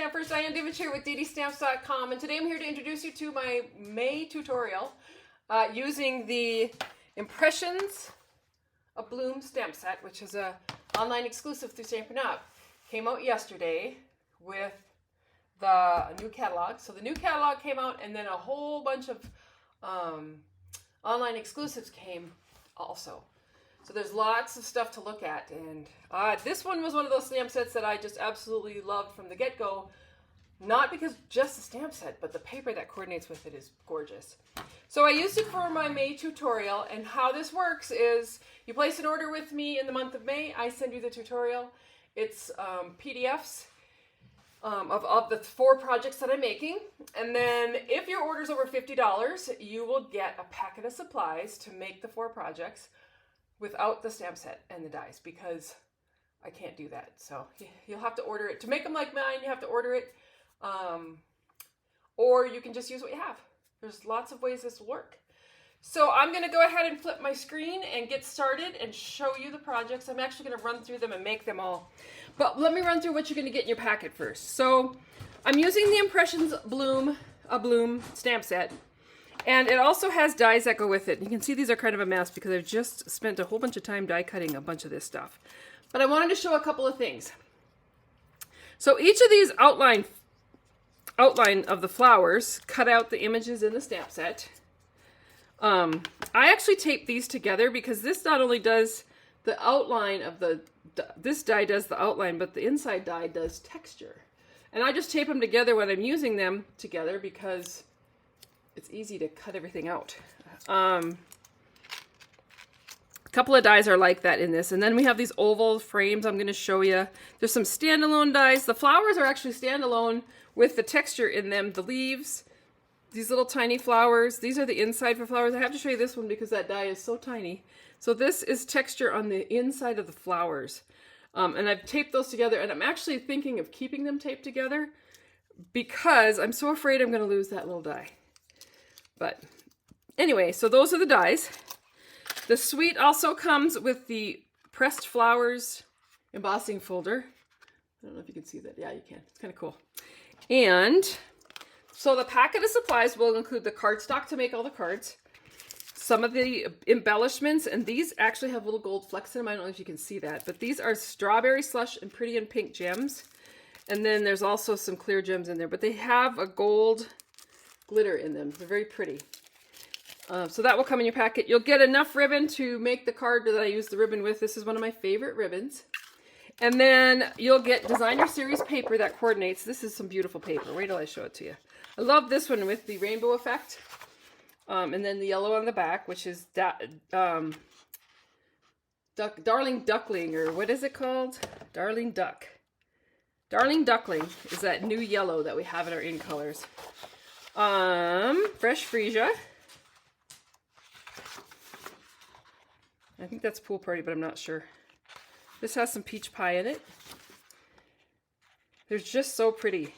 Stampers, Diane Dimich here with DDStamps.com, and today I'm here to introduce you to my May tutorial using the Impressions of Bloom stamp set, which is an online exclusive through Stampin Up. Came out yesterday with the new catalog. So the new catalog came out, and then a whole bunch of online exclusives came also. So there's lots of stuff to look at, and this one was one of those stamp sets that I just absolutely loved from the get-go. Not because just the stamp set, but the paper that coordinates with it is gorgeous. So I used it for my May tutorial, and how this works is you place an order with me in the month of May. I send you the tutorial. It's PDFs of the 4 projects that I'm making, and then if your order is over $50, you will get a packet of supplies to make the 4 projects without the stamp set and the dies, because I can't do that. So you'll have to order it. To make them like mine, you have to order it, or you can just use what you have. There's lots of ways this will work. So I'm going to go ahead and flip my screen and get started and show you the projects. I'm actually going to run through them and make them all. But let me run through what you're going to get in your packet first. So I'm using the Impressions Bloom stamp set. And it also has dies that go with it. You can see these are kind of a mess because I've just spent a whole bunch of time die cutting a bunch of this stuff. But I wanted to show a couple of things. So each of these outline of the flowers cut out the images in the stamp set. I actually taped these together because this not only does the outline of this die does the outline, but the inside die does texture. And I just tape them together when I'm using them together because it's easy to cut everything out. A couple of dies are like that in this. And then we have these oval frames I'm going to show you. There's some standalone dies. The flowers are actually standalone with the texture in them. The leaves, these little tiny flowers, these are the inside for flowers. I have to show you this one because that die is so tiny. So this is texture on the inside of the flowers. And I've taped those together, and I'm actually thinking of keeping them taped together because I'm so afraid I'm going to lose that little die. But anyway, so those are the dies. The suite also comes with the pressed flowers embossing folder. I don't know if you can see that. Yeah, you can. It's kind of cool. And so the packet of supplies will include the cardstock to make all the cards, some of the embellishments, and these actually have little gold flecks in them. I don't know if you can see that, but these are strawberry slush and pretty and pink gems. And then there's also some clear gems in there, but they have a gold glitter in them. They're very pretty. So that will come in your packet. You'll get enough ribbon to make the card that I use the ribbon with. This is one of my favorite ribbons. And then you'll get designer series paper that coordinates. This is some beautiful paper. Wait till I show it to you. I love this one with the rainbow effect. And then the yellow on the back, which is Darling Duckling, or what is it called? Darling Duck. Darling Duckling is that new yellow that we have in our in colors. Fresh freesia. I think that's Pool Party, but I'm not sure. This has some peach pie in it. They're just so pretty.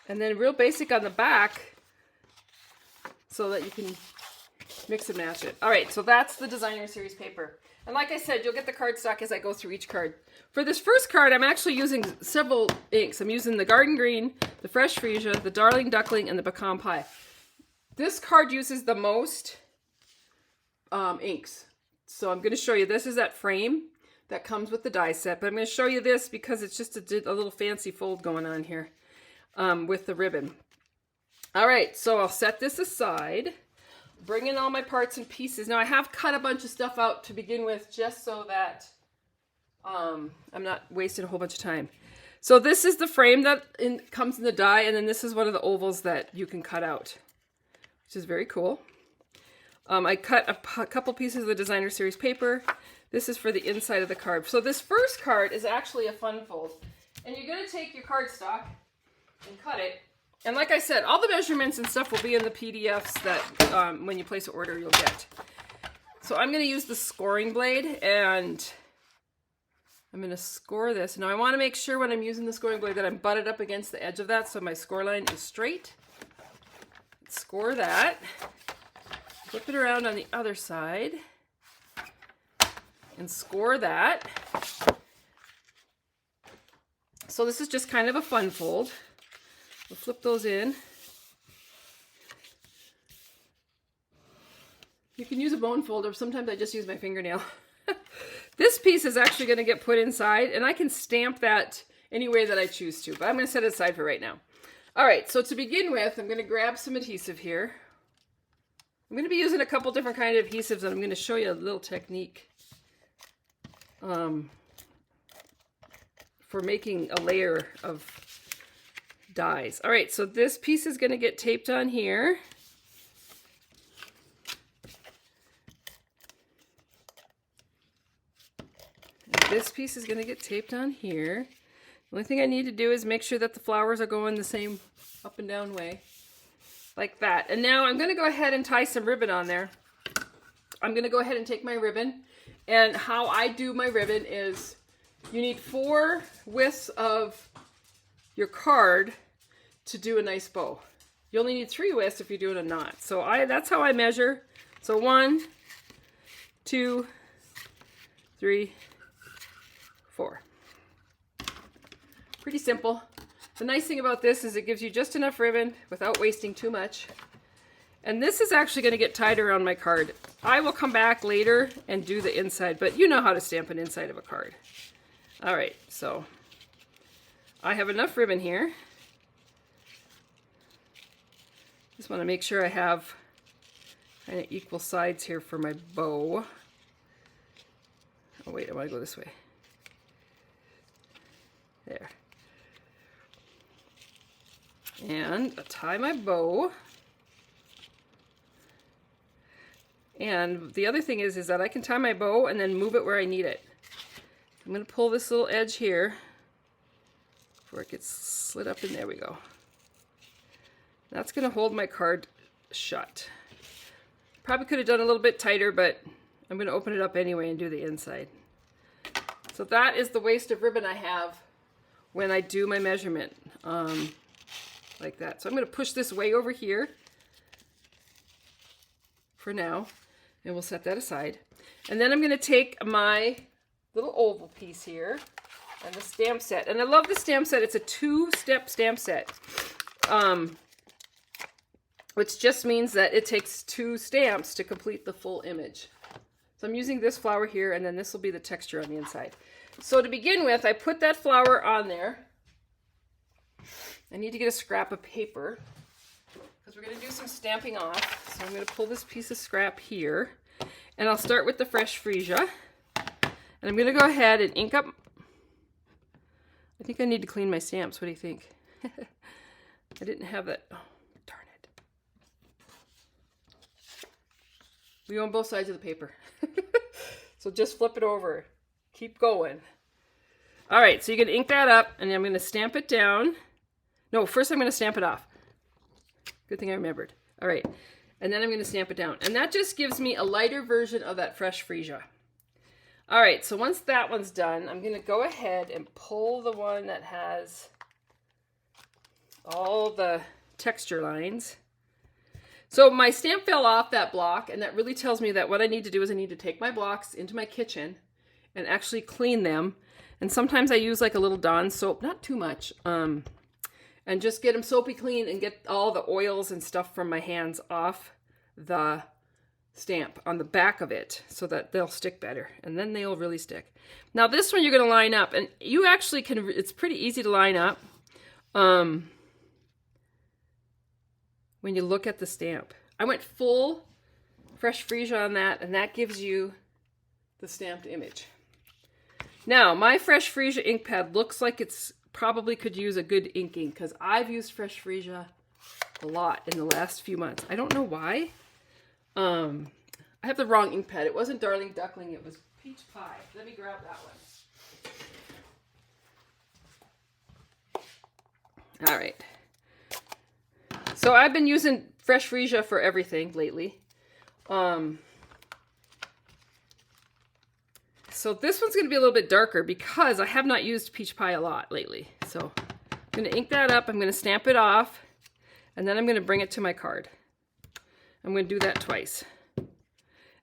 And then real basic on the back so that you can mix and match it. All right, so that's the designer series paper. And like I said, you'll get the cardstock as I go through each card. For this first card, I'm actually using several inks. I'm using the Garden Green, the Fresh Freesia, the Darling Duckling, and the Pecan Pie. This card uses the most inks. So I'm going to show you, this is that frame that comes with the die set, but I'm going to show you this because it's just a little fancy fold going on here with the ribbon. All right, so I'll set this aside, bring in all my parts and pieces. Now I have cut a bunch of stuff out to begin with just so that I'm not wasting a whole bunch of time. So this is the frame that comes in the die, and then this is one of the ovals that you can cut out, which is very cool. I cut a couple pieces of the designer series paper. This is for the inside of the card. So this first card is actually a fun fold. And you're going to take your cardstock and cut it. And like I said, all the measurements and stuff will be in the PDFs that when you place an order you'll get. So I'm going to use the scoring blade, and I'm going to score this. Now I want to make sure when I'm using the scoring blade that I'm butted up against the edge of that so my score line is straight. Score that. Flip it around on the other side and score that. So this is just kind of a fun fold. We'll flip those in. You can use a bone folder. Sometimes I just use my fingernail. This piece is actually going to get put inside, and I can stamp that any way that I choose to, but I'm going to set it aside for right now. All right, so to begin with, I'm going to grab some adhesive here. I'm going to be using a couple different kind of adhesives, and I'm going to show you a little technique for making a layer of dies. All right, so this piece is going to get taped on here. And this piece is going to get taped on here. The only thing I need to do is make sure that the flowers are going the same up and down way. Like that. And now I'm going to go ahead and tie some ribbon on there. I'm going to go ahead and take my ribbon. And how I do my ribbon is you need 4 widths of your card to do a nice bow. You only need 3 widths if you're doing a knot. So that's how I measure. So 1, 2, 3, 4. Pretty simple. The nice thing about this is it gives you just enough ribbon without wasting too much. And this is actually going to get tied around my card. I will come back later and do the inside, but you know how to stamp an inside of a card. All right, so I have enough ribbon here. Just want to make sure I have kind of equal sides here for my bow. Oh wait, I want to go this way. There. And I'll tie my bow. And the other thing is that I can tie my bow and then move it where I need it. I'm going to pull this little edge here before it gets slid up, and there we go. That's going to hold my card shut. Probably could have done a little bit tighter, but I'm going to open it up anyway and do the inside. So that is the waste of ribbon I have when I do my measurement. Like that. So I'm going to push this way over here for now, and we'll set that aside. And then I'm going to take my little oval piece here and the stamp set. And I love the stamp set. It's a 2-step stamp set, which just means that it takes 2 stamps to complete the full image. So I'm using this flower here, and then this will be the texture on the inside. So to begin with, I put that flower on there. I need to get a scrap of paper because we're going to do some stamping off. So I'm going to pull this piece of scrap here, and I'll start with the fresh freesia. And I'm going to go ahead and ink up. I think I need to clean my stamps. What do you think? I didn't have that. Oh, darn it. We own both sides of the paper. So just flip it over. Keep going. All right, so you're going to ink that up, and I'm going to stamp it down. No, first I'm going to stamp it off. Good thing I remembered. All right, and then I'm going to stamp it down. And that just gives me a lighter version of that fresh freesia. All right, so once that one's done, I'm going to go ahead and pull the one that has all the texture lines. So my stamp fell off that block, and that really tells me that what I need to do is I need to take my blocks into my kitchen and actually clean them. And sometimes I use like a little Dawn soap, not too much, and just get them soapy clean and get all the oils and stuff from my hands off the stamp on the back of it so that they'll stick better, and then they'll really stick. Now this one you're going to line up, and you actually can, it's pretty easy to line up when you look at the stamp. I went full fresh freesia on that, and that gives you the stamped image. Now my fresh freesia ink pad looks like it's probably could use a good inking, because I've used fresh freesia a lot in the last few months. I don't know why. I have the wrong ink pad. It wasn't Darling Duckling, it was Peach Pie. Let me grab that one. All right. So I've been using fresh freesia for everything lately. So this one's going to be a little bit darker because I have not used Peach Pie a lot lately. So I'm going to ink that up. I'm going to stamp it off, and then I'm going to bring it to my card. I'm going to do that twice.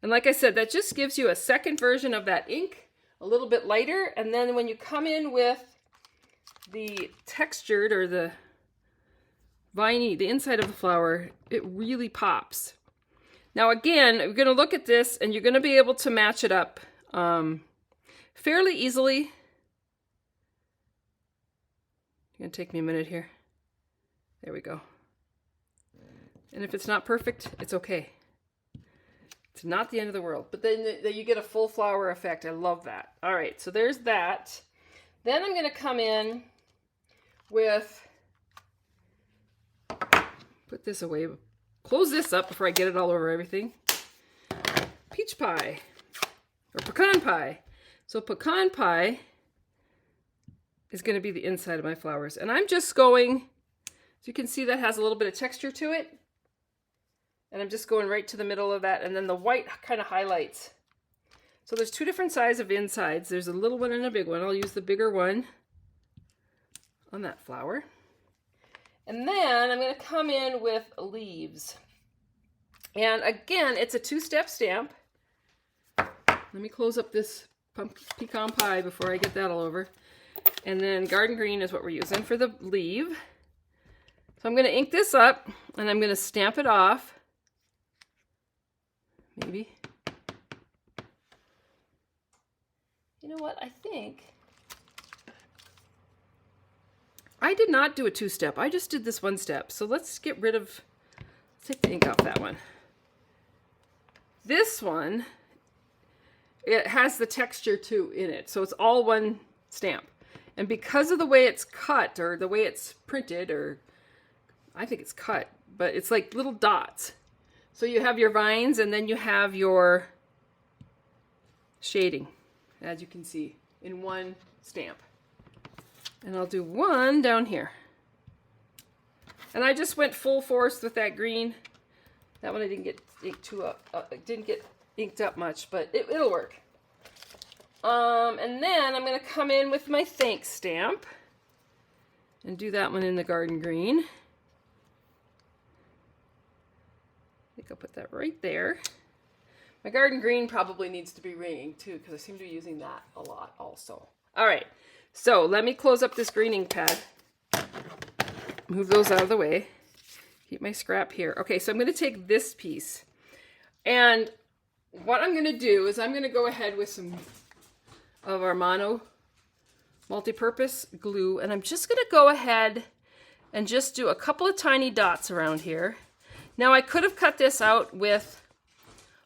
And like I said, that just gives you a second version of that ink, a little bit lighter. And then when you come in with the textured or the viney, the inside of the flower, it really pops. Now again, we're going to look at this and you're going to be able to match it up fairly easily. It's going to take me a minute here. There we go. And if it's not perfect, it's okay. It's not the end of the world. But then you get a full flower effect. I love that. All right, so there's that. Then I'm going to come in with, put this away, close this up before I get it all over everything. Peach pie, or pecan pie. So pecan pie is going to be the inside of my flowers. And I'm just going, as you can see, that has a little bit of texture to it. And I'm just going right to the middle of that, and then the white kind of highlights. So there's two different sizes of insides. There's a little one and a big one. I'll use the bigger one on that flower. And then I'm going to come in with leaves. And again, it's a two-step stamp. Let me close up this pecan pie before I get that all over. And then garden green is what we're using for the leaf. So I'm going to ink this up, and I'm going to stamp it off. Maybe. You know what? I think I did not do a two-step. I just did this one step. So let's get rid of, let's take the ink off that one. This one, it has the texture too in it. So it's all one stamp. And because of the way it's cut, or the way it's printed, or I think it's cut, but it's like little dots. So you have your vines, and then you have your shading, as you can see, in one stamp. And I'll do one down here. And I just went full force with that green. That one I didn't get inked didn't get inked up much, but it'll work. And then I'm going to come in with my thanks stamp and do that one in the garden green. I think I'll put that right there. My garden green probably needs to be ringing too, because I seem to be using that a lot also. All right, so let me close up this green ink pad. Move those out of the way. Keep my scrap here. Okay, so I'm going to take this piece, and what I'm going to do is I'm going to go ahead with some of our mono multi-purpose glue, and I'm just going to go ahead and just do a couple of tiny dots around here. Now I could have cut this out with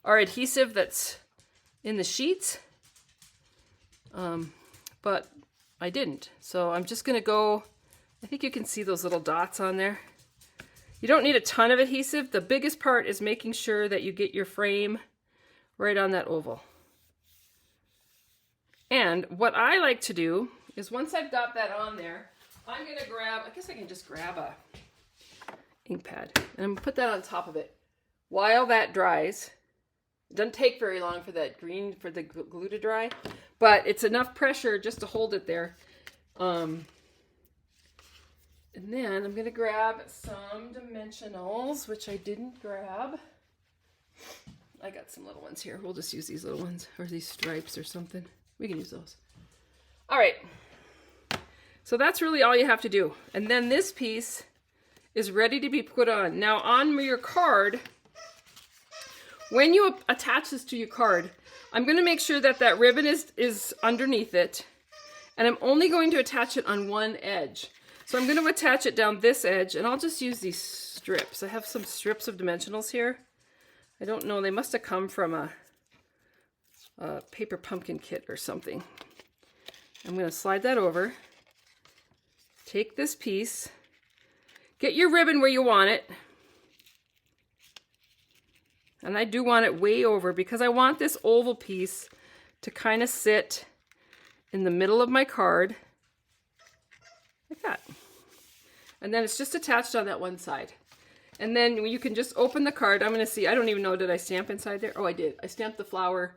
our adhesive that's in the sheets, but I didn't. So I'm just going to go, I think you can see those little dots on there. You don't need a ton of adhesive. The biggest part is making sure that you get your frame right on that oval. And what I like to do is once I've got that on there, I'm going to grab, I guess I can just grab a ink pad, and I'm going to put that on top of it. While that dries, it doesn't take very long for that green, for the glue to dry, but it's enough pressure just to hold it there. And then I'm going to grab some dimensionals, which I didn't grab. I got some little ones here. We'll just use these little ones, or these stripes or something. We can use those. All right. So that's really all you have to do. And then this piece is ready to be put on. Now on your card, when you attach this to your card, I'm going to make sure that that ribbon is underneath it, and I'm only going to attach it on one edge. So I'm going to attach it down this edge, and I'll just use these strips. I have some strips of dimensionals here. I don't know, they must have come from a paper pumpkin kit or something. I'm going to slide that over. Take this piece. Get your ribbon where you want it. And I do want it way over because I want this oval piece to kind of sit in the middle of my card. Like that. And then it's just attached on that one side. And then you can just open the card. I'm going to see, I don't even know, did I stamp inside there? Oh, I did. I stamped the flower,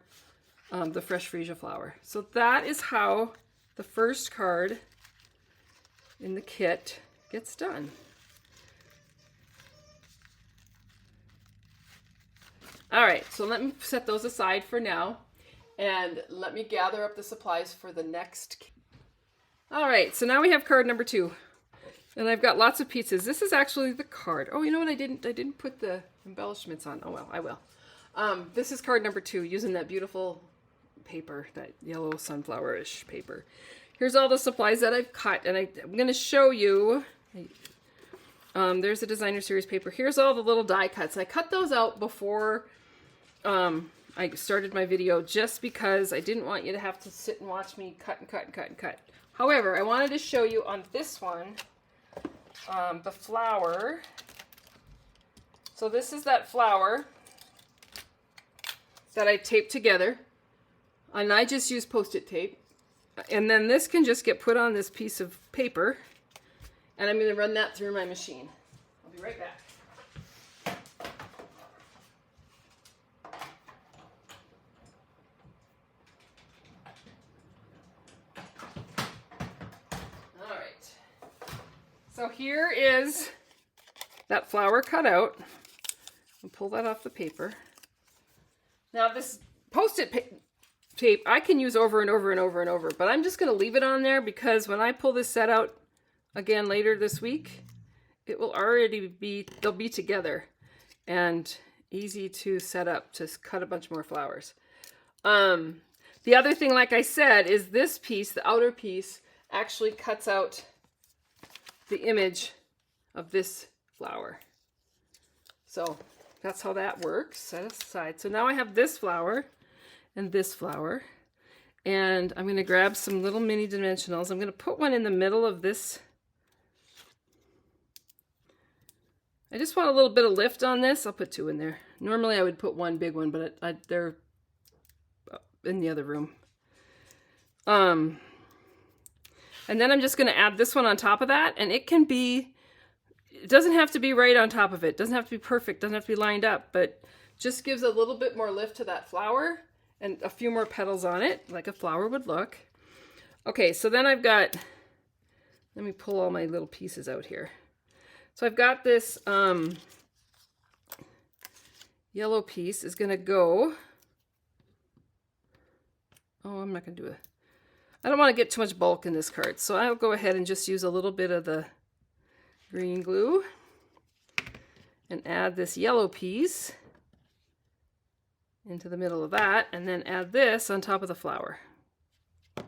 the fresh freesia flower. So that is how the first card in the kit gets done. All right, so let me set those aside for now, and let me gather up the supplies for the next kit. All right, so now we have card number 2. And I've got lots of pieces. This is actually the card. Oh, you know what? I didn't put the embellishments on. Oh well, I will. This is card number 2, using that beautiful paper, that yellow sunflower-ish paper. Here's all the supplies that I've cut, and I'm going to show you. There's the designer series paper. Here's all the little die cuts. I cut those out before I started my video, just because I didn't want you to have to sit and watch me cut and cut and cut and cut. However, I wanted to show you on this one the flower. So this is that flower that I taped together, and I just use Post-it tape. And then this can just get put on this piece of paper, and I'm going to run that through my machine. I'll be right back. All right. So here is that flower cut out. I'll pull that off the paper. Now this Post-it tape I can use over and over and over and over, but I'm just going to leave it on there because when I pull this set out again later this week, it will already be, they'll be together and easy to set up to cut a bunch more flowers. The other thing, like I said, is this piece, the outer piece, actually cuts out the image of this flower. So that's how that works, set aside. So now I have this flower and this flower, and I'm going to grab some little mini dimensionals. I'm going to put one in the middle of this. I just want a little bit of lift on this. I'll put 2 in there. Normally I would put 1 big one, but they're in the other room. And then I'm just going to add this one on top of that, and it can be, it doesn't have to be right on top of it. It doesn't have to be perfect. It doesn't have to be lined up, but just gives a little bit more lift to that flower and a few more petals on it, like a flower would look. Okay, so then I've got, let me pull all my little pieces out here. So I've got this yellow piece is going to go, oh, I'm not going to do it. I don't want to get too much bulk in this card, so I'll go ahead and just use a little bit of the green glue and add this yellow piece into the middle of that, and then add this on top of the flower. And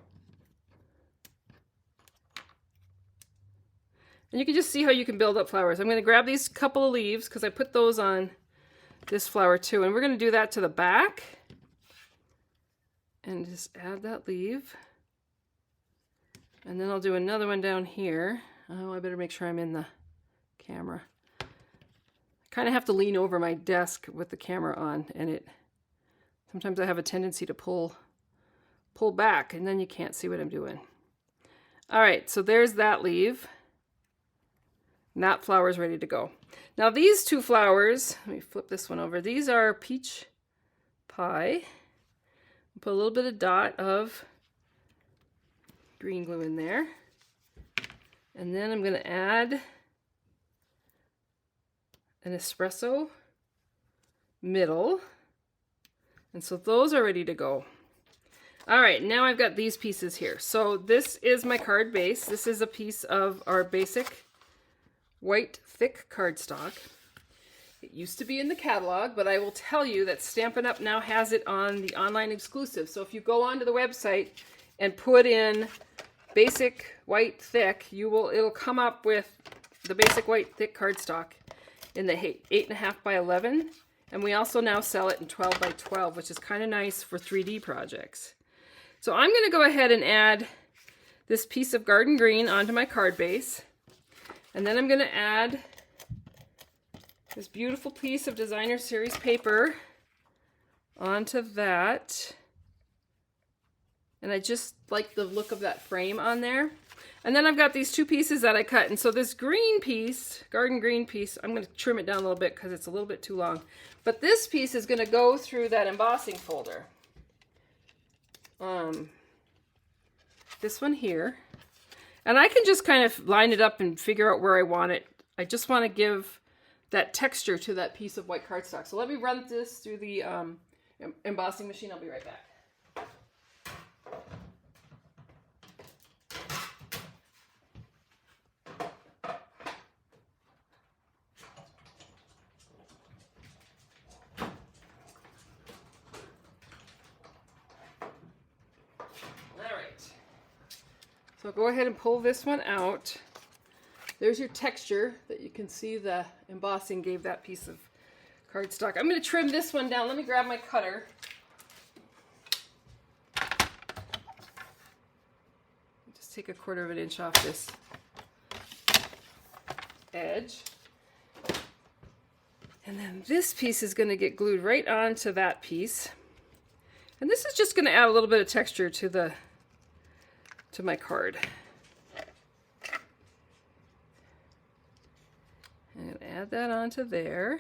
you can just see how you can build up flowers. I'm going to grab these couple of leaves because I put those on this flower too, and we're going to do that to the back. And just add that leaf. And then I'll do another one down here. Oh, I better make sure I'm in the camera. I kind of have to lean over my desk with the camera on, and sometimes I have a tendency to pull back, and then you can't see what I'm doing. All right, so there's that leaf. And that flower's ready to go. Now these 2 flowers, let me flip this one over. These are peach pie. Put a little bit of dot of green glue in there. And then I'm going to add an espresso middle. And so those are ready to go. All right, now I've got these pieces here. So this is my card base. This is a piece of our basic white thick cardstock. It used to be in the catalog, but I will tell you that Stampin' Up! Now has it on the online exclusive. So if you go onto the website and put in basic white thick, it'll come up with the basic white thick cardstock in the 8.5 by 11. And we also now sell it in 12 by 12, which is kind of nice for 3D projects. So I'm going to go ahead and add this piece of garden green onto my card base. And then I'm going to add this beautiful piece of designer series paper onto that. And I just like the look of that frame on there. And then I've got these 2 pieces that I cut. And so this green piece, garden green piece, I'm going to trim it down a little bit because it's a little bit too long. But this piece is going to go through that embossing folder. This one here. And I can just kind of line it up and figure out where I want it. I just want to give that texture to that piece of white cardstock. So let me run this through the embossing machine. I'll be right back. So go ahead and pull this one out. There's your texture that you can see the embossing gave that piece of cardstock. I'm going to trim this one down. Let me grab my cutter. Just take 1/4 of an inch off this edge. And then this piece is going to get glued right onto that piece. And this is just going to add a little bit of texture to my card. I'm going to add that onto there.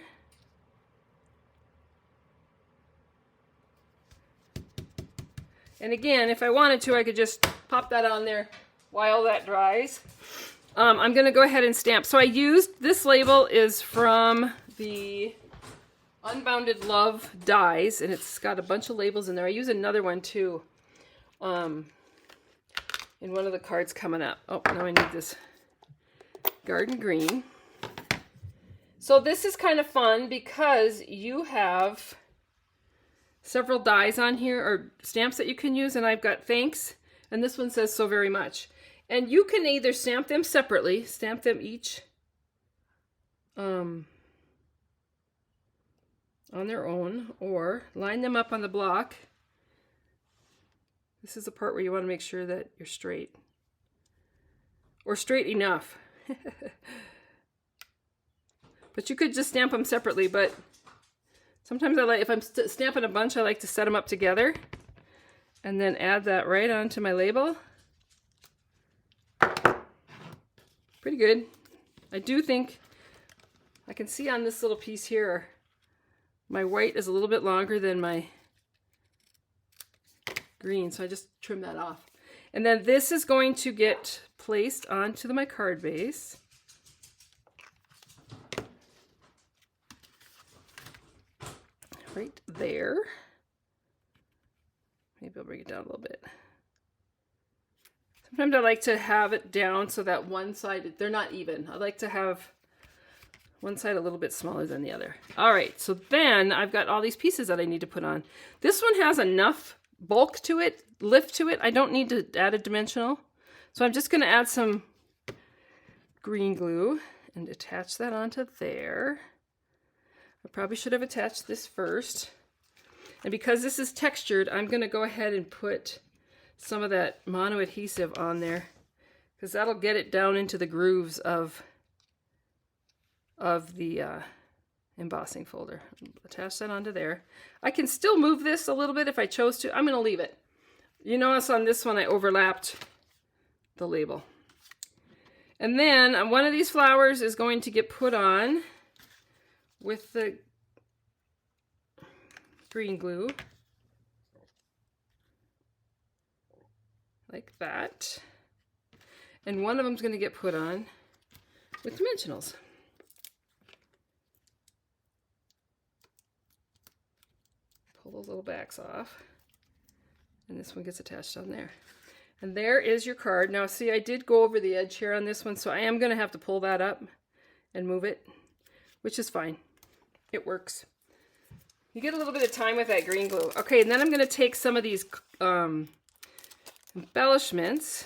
And again, if I wanted to, I could just pop that on there while that dries. I'm going to go ahead and stamp. So I used, this label is from the Unbounded Love dies, and it's got a bunch of labels in there. I use another one too in one of the cards coming up. Oh, now I need this garden green. So this is kind of fun because you have several dies on here, or stamps that you can use, and I've got thanks, and this one says so very much. And you can either stamp them separately, stamp them each on their own, or line them up on the block. This is the part where you want to make sure that you're straight, or straight enough. But you could just stamp them separately, but sometimes I like, if I'm stamping a bunch, I like to set them up together and then add that right onto my label. Pretty good. I do think I can see on this little piece here, my white is a little bit longer than my green, so I just trim that off. And then this is going to get placed onto my card base. Right there. Maybe I'll bring it down a little bit. Sometimes I like to have it down so that one side, they're not even. I like to have one side a little bit smaller than the other. All right, so then I've got all these pieces that I need to put on. This one has enough bulk to it, lift to it. I don't need to add a dimensional. So I'm just going to add some green glue and attach that onto there. I probably should have attached this first. And because this is textured, I'm going to go ahead and put some of that mono adhesive on there, because that'll get it down into the grooves of the embossing folder. Attach that onto there. I can still move this a little bit if I chose to. I'm going to leave it. You notice on this one I overlapped the label. And then one of these flowers is going to get put on with the green glue, like that. And one of them's going to get put on with dimensionals. Pull those little backs off, and this one gets attached on there. And there is your card. Now see, I did go over the edge here on this one, so I am going to have to pull that up and move it, which is fine. It works. You get a little bit of time with that green glue. Okay, and then I'm going to take some of these embellishments.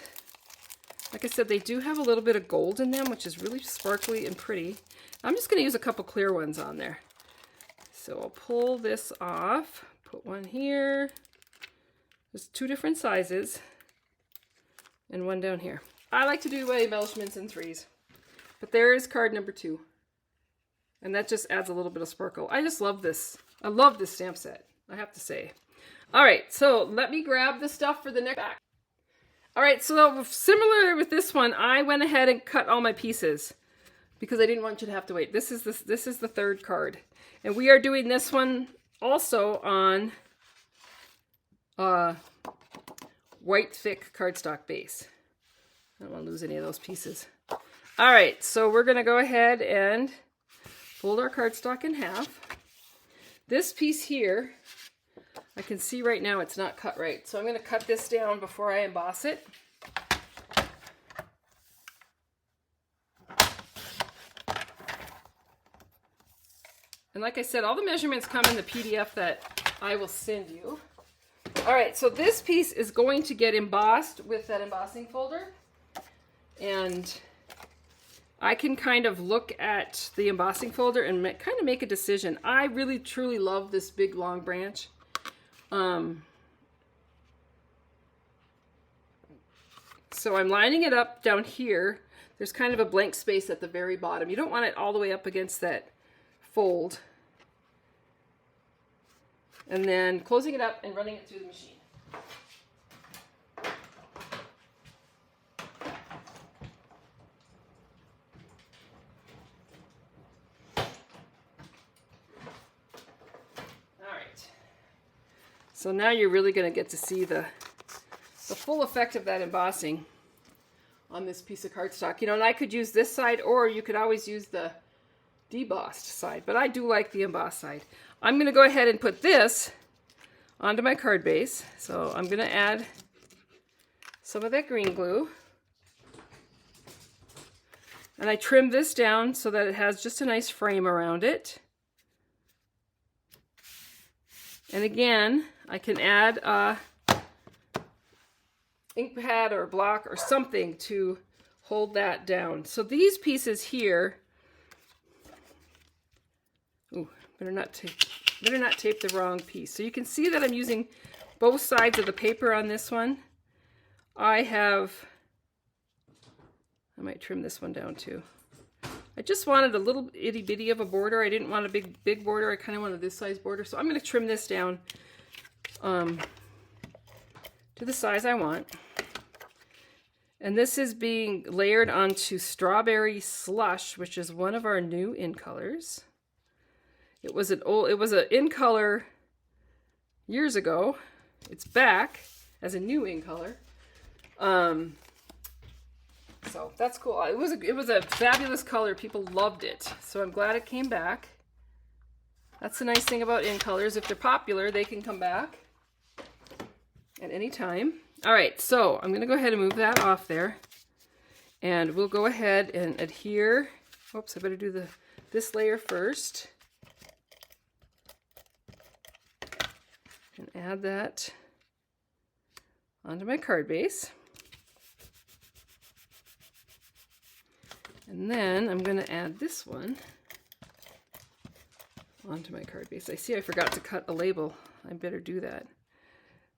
Like I said, they do have a little bit of gold in them, which is really sparkly and pretty. I'm just going to use a couple clear ones on there. So I'll pull this off, put one here. There's two different sizes, and one down here. I like to do my embellishments in threes, but there is card number 2. And that just adds a little bit of sparkle. I just love this. I love this stamp set, I have to say. All right, so let me grab the stuff for the next back. All right, so similar with this one, I went ahead and cut all my pieces because I didn't want you to have to wait. This is the third card. And we are doing this one also on white thick cardstock base. I don't want to lose any of those pieces. All right, so we're going to go ahead and fold our cardstock in half. This piece here, I can see right now it's not cut right. So I'm going to cut this down before I emboss it. And like I said, all the measurements come in the PDF that I will send you. All right, so this piece is going to get embossed with that embossing folder. And I can kind of look at the embossing folder and kind of make a decision. I really truly love this big long branch. So I'm lining it up down here. There's kind of a blank space at the very bottom. You don't want it all the way up against that fold. And then closing it up and running it through the machine. So now you're really going to get to see the full effect of that embossing on this piece of cardstock. You know, and I could use this side, or you could always use the debossed side, but I do like the embossed side. I'm going to go ahead and put this onto my card base. So I'm going to add some of that green glue. And I trimmed this down so that it has just a nice frame around it. And again, I can add a ink pad or block or something to hold that down. So these pieces here, ooh, better not tape the wrong piece. So you can see that I'm using both sides of the paper on this one. I might trim this one down too. I just wanted a little itty bitty of a border. I didn't want a big border. I kind of wanted this size border. So I'm going to trim this down to the size I want. And this is being layered onto Strawberry Slush, which is one of our new in colors. It was an in color years ago. It's back as a new in color. So that's cool. It was a fabulous color. People loved it. So I'm glad it came back. That's the nice thing about in colors. If they're popular, they can come back at any time. All right, so I'm going to go ahead and move that off there. And we'll go ahead and adhere. Oops, I better do this layer first. And add that onto my card base. And then I'm going to add this one onto my card base. I see I forgot to cut a label. I better do that.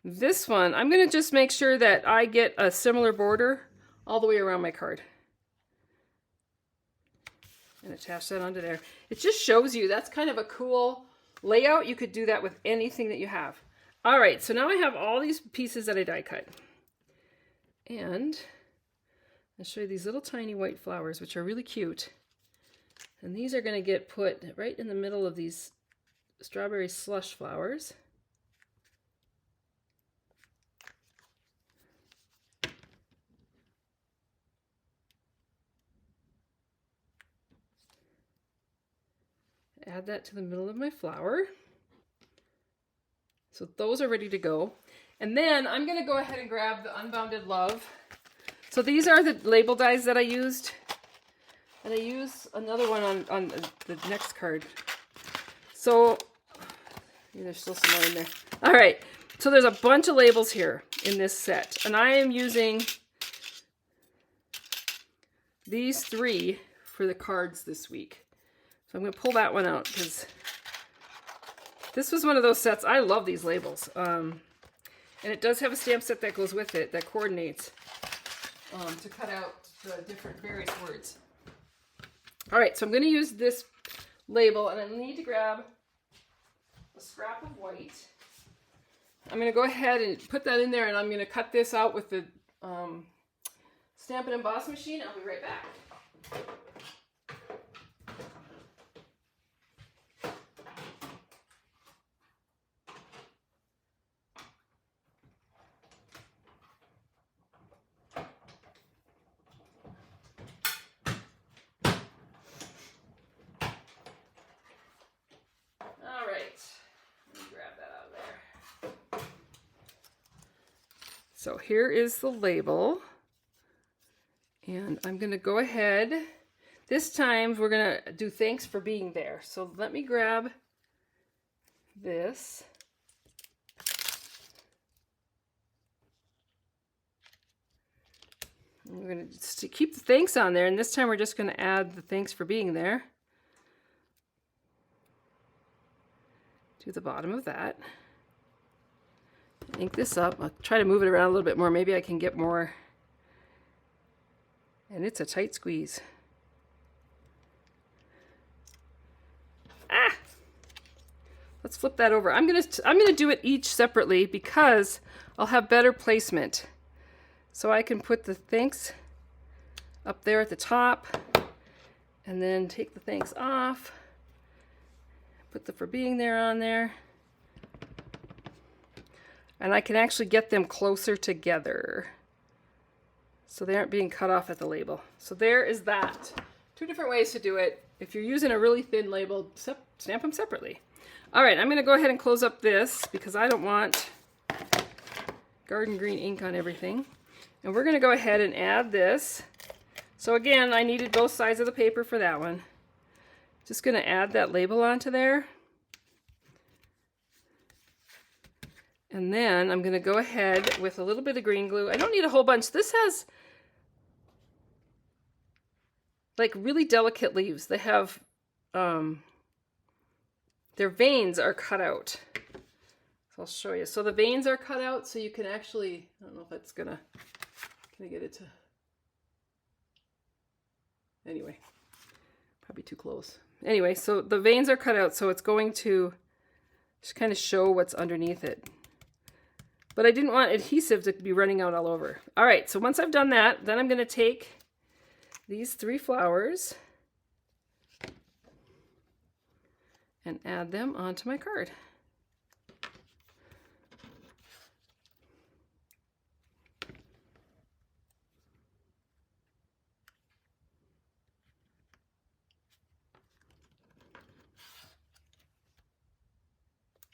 This one, I'm going to just make sure that I get a similar border all the way around my card. And attach that onto there. It just shows you, that's kind of a cool layout. You could do that with anything that you have. All right, so now I have all these pieces that I die cut. And I'll show you these little tiny white flowers, which are really cute. And these are going to get put right in the middle of these Strawberry Slush flowers. Add that to the middle of my flower. So those are ready to go. And then I'm going to go ahead and grab the Unbounded Love. So these are the label dies that I used. And I use another one on the next card. So, there's still some more in there. All right, so there's a bunch of labels here in this set. And I am using these 3 for the cards this week. So I'm going to pull that one out because this was one of those sets. I love these labels. And it does have a stamp set that goes with it that coordinates to cut out the different various words. All right, so I'm going to use this label, and I need to grab a scrap of white. I'm going to go ahead and put that in there, and I'm going to cut this out with the Stampin' Emboss machine. I'll be right back. So here is the label, and I'm going to go ahead. This time we're going to do thanks for being there. So let me grab this. We're going to keep the thanks on there, and this time we're just going to add the thanks for being there to the bottom of that. Ink this up. I'll try to move it around a little bit more. Maybe I can get more. And it's a tight squeeze. Ah! Let's flip that over. I'm gonna do it each separately because I'll have better placement. So I can put the thanks up there at the top and then take the thanks off. Put the for being there on there. And I can actually get them closer together so they aren't being cut off at the label. So there is that. 2 different ways to do it. If you're using a really thin label, stamp them separately. All right, I'm going to go ahead and close up this because I don't want garden green ink on everything. And we're going to go ahead and add this. So again, I needed both sides of the paper for that one. Just going to add that label onto there. And then I'm going to go ahead with a little bit of green glue. I don't need a whole bunch. This has like really delicate leaves. They have, their veins are cut out. So I'll show you. So the veins are cut out so you can actually, I don't know if that's can I get it to, anyway, probably too close. Anyway, so the veins are cut out so it's going to just kind of show what's underneath it. But I didn't want adhesive to be running out all over. All right, so once I've done that, then I'm going to take these 3 flowers and add them onto my card.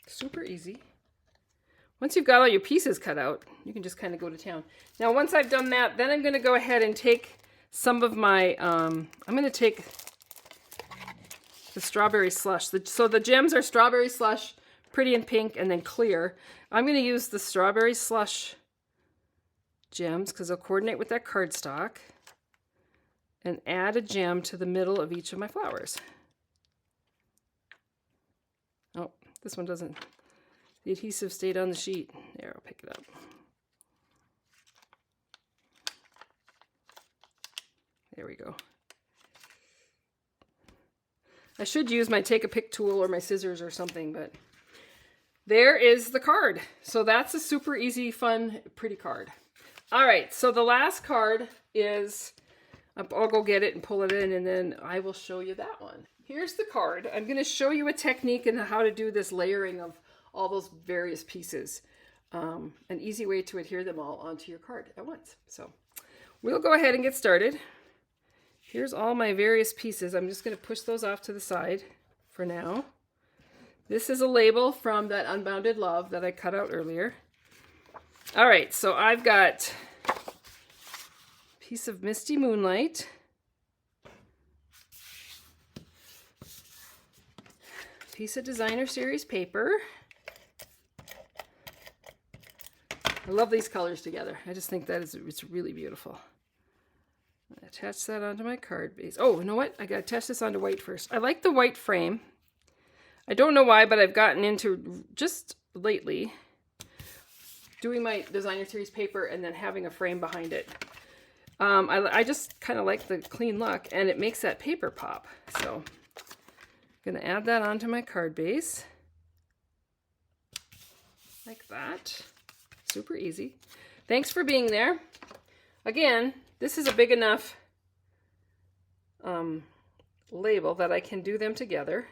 Super easy. Once you've got all your pieces cut out, you can just kind of go to town. Now, once I've done that, then I'm going to go ahead and take some of my, I'm going to take the strawberry slush. So the gems are strawberry slush, pretty and pink, and then clear. I'm going to use the strawberry slush gems because they'll coordinate with that cardstock, and add a gem to the middle of each of my flowers. Oh, this one doesn't. The adhesive stayed on the sheet. There, I'll pick it up. There we go. I should use my take-a-pick tool or my scissors or something, but there is the card. So that's a super easy, fun, pretty card. All right, so the last card is, I'll go get it and pull it in, and then I will show you that one. Here's the card. I'm going to show you a technique and how to do this layering of all those various pieces. An easy way to adhere them all onto your card at once. So we'll go ahead and get started. Here's all my various pieces. I'm just going to push those off to the side for now. This is a label from that Unbounded Love that I cut out earlier. All right, so I've got a piece of Misty Moonlight, piece of Designer Series paper. I love these colors together. I just think that it's really beautiful. Attach that onto my card base. Oh, you know what? I gotta attach this onto white first. I like the white frame. I don't know why, but I've gotten into just lately doing my Designer Series paper and then having a frame behind it. I just kind of like the clean look, and it makes that paper pop. So I'm gonna add that onto my card base like that. Super easy. Thanks for being there. Again, this is a big enough label that I can do them together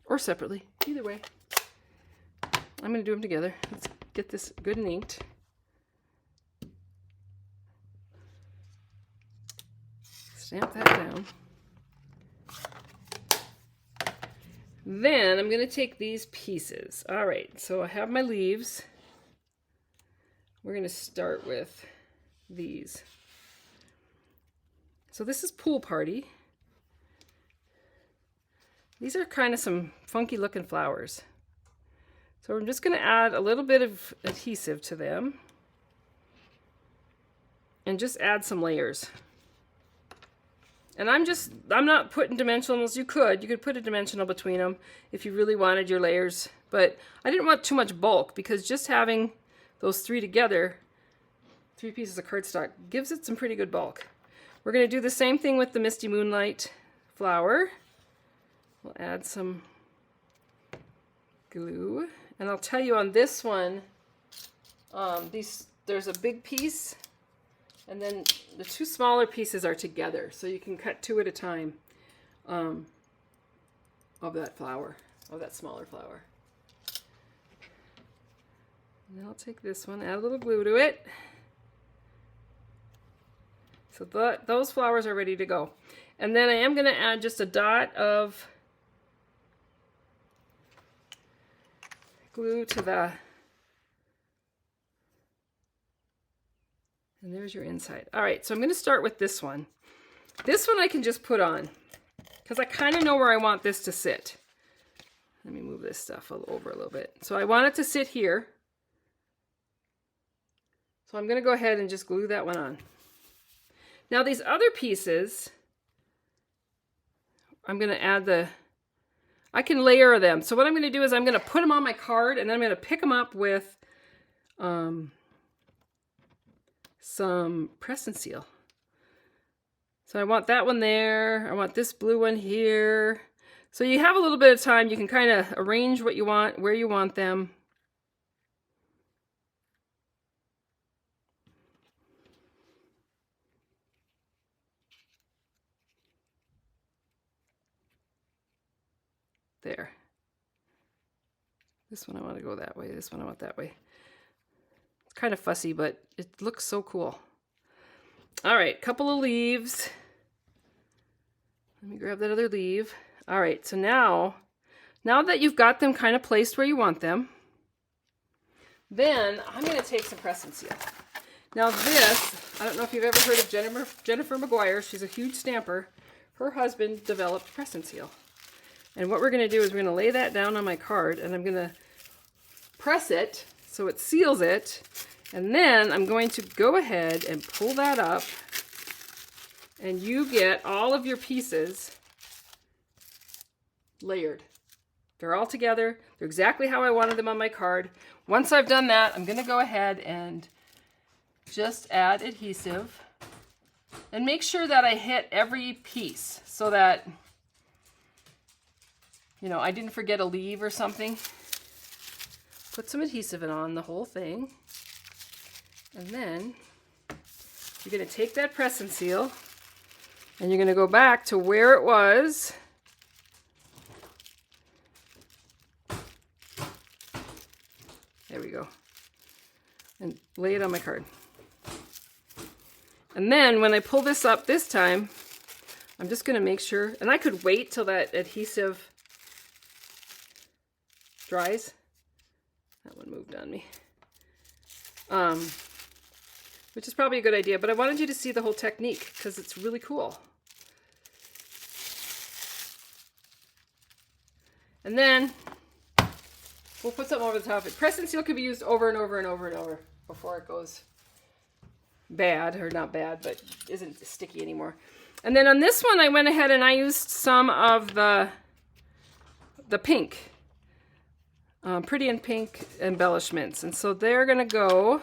or separately. Either way, I'm going to do them together. Let's get this good and inked. Stamp that down. Then I'm going to take these pieces. All right, so I have my leaves. We're going to start with these. So this is Pool Party. These are kind of some funky looking flowers. So I'm just going to add a little bit of adhesive to them. and just add some layers. And I'm not putting dimensionals. You could put a dimensional between them if you really wanted your layers, but I didn't want too much bulk because just having those three together, 3 pieces of cardstock, gives it some pretty good bulk. We're going to do the same thing with the Misty Moonlight flower. We'll add some glue, and I'll tell you on this one, there's a big piece, and then the 2 smaller pieces are together, so you can cut 2 at a time of that flower, of that smaller flower. And then I'll take this one, add a little glue to it. So those flowers are ready to go. And then I am going to add just a dot of glue to the, and there's your inside. All right, so I'm going to start with this one. This one I can just put on because I kind of know where I want this to sit. Let me move this stuff over a little bit. So I want it to sit here. So I'm going to go ahead and just glue that one on. Now these other pieces, I'm going to add I can layer them. So what I'm going to do is I'm going to put them on my card, and then I'm going to pick them up with some press and seal. So I want that one there. I want this blue one here. So you have a little bit of time. You can kind of arrange what you want, where you want them. There. This one I want to go that way. This one I want that way. It's kind of fussy, but it looks so cool. All right, couple of leaves. Let me grab that other leaf. All right, so now that you've got them kind of placed where you want them, then I'm going to take some press and seal. Now this, I don't know if you've ever heard of Jennifer McGuire. She's a huge stamper. Her husband developed press and seal. And what we're going to do is we're going to lay that down on my card, and I'm going to press it so it seals it, and then I'm going to go ahead and pull that up, and you get all of your pieces layered. They're all together. They're exactly how I wanted them on my card. Once I've done that, I'm going to go ahead and just add adhesive and make sure that I hit every piece so that, you know, I didn't forget a leaf or something. Put some adhesive on the whole thing. And then you're going to take that press and seal and you're going to go back to where it was. There we go. And lay it on my card. And then when I pull this up this time, I'm just going to make sure, and I could wait till that adhesive dries. That one moved on me. Which is probably a good idea, but I wanted you to see the whole technique because it's really cool. And then we'll put something over the top of it. Press and seal can be used over and over and over and over before it goes bad, or not bad, but isn't sticky anymore. And then on this one, I went ahead and I used some of the pink. Pretty in pink embellishments. And so they're going to go,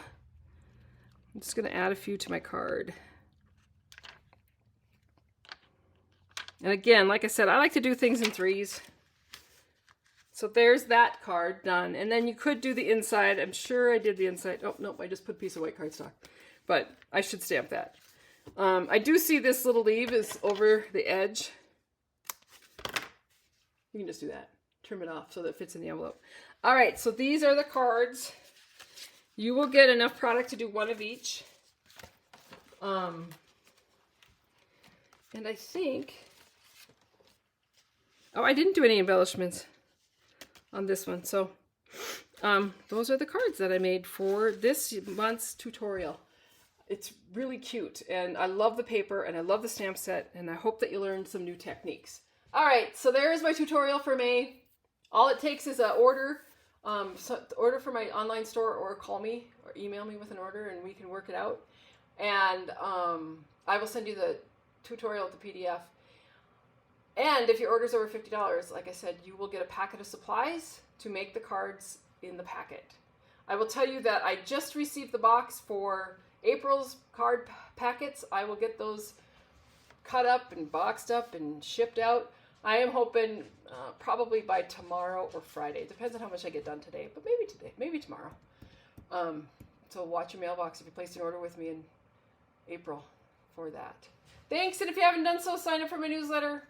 I'm just going to add a few to my card. And again, like I said, I like to do things in threes. So there's that card done. And then you could do the inside. I'm sure I did the inside. Oh, nope, I just put a piece of white cardstock. But I should stamp that. I do see this little leaf is over the edge. You can just do that. Trim it off so that it fits in the envelope. All right, so these are the cards. You will get enough product to do one of each. And I think, oh, I didn't do any embellishments on this one. So those are the cards that I made for this month's tutorial. It's really cute, and I love the paper, and I love the stamp set, and I hope that you learned some new techniques. All right, so there's my tutorial for May. All it takes is an order. Order for my online store, or call me or email me with an order and we can work it out. And I will send you the tutorial at the PDF. And if your order's over $50, like I said, you will get a packet of supplies to make the cards in the packet. I will tell you that I just received the box for April's card packets. I will get those cut up and boxed up and shipped out. I am hoping probably by tomorrow or Friday. It depends on how much I get done today, but maybe today, maybe tomorrow. So watch your mailbox if you place an order with me in April for that. Thanks, and if you haven't done so, sign up for my newsletter.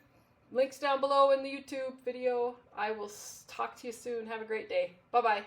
Links down below in the YouTube video. I will talk to you soon. Have a great day. Bye-bye.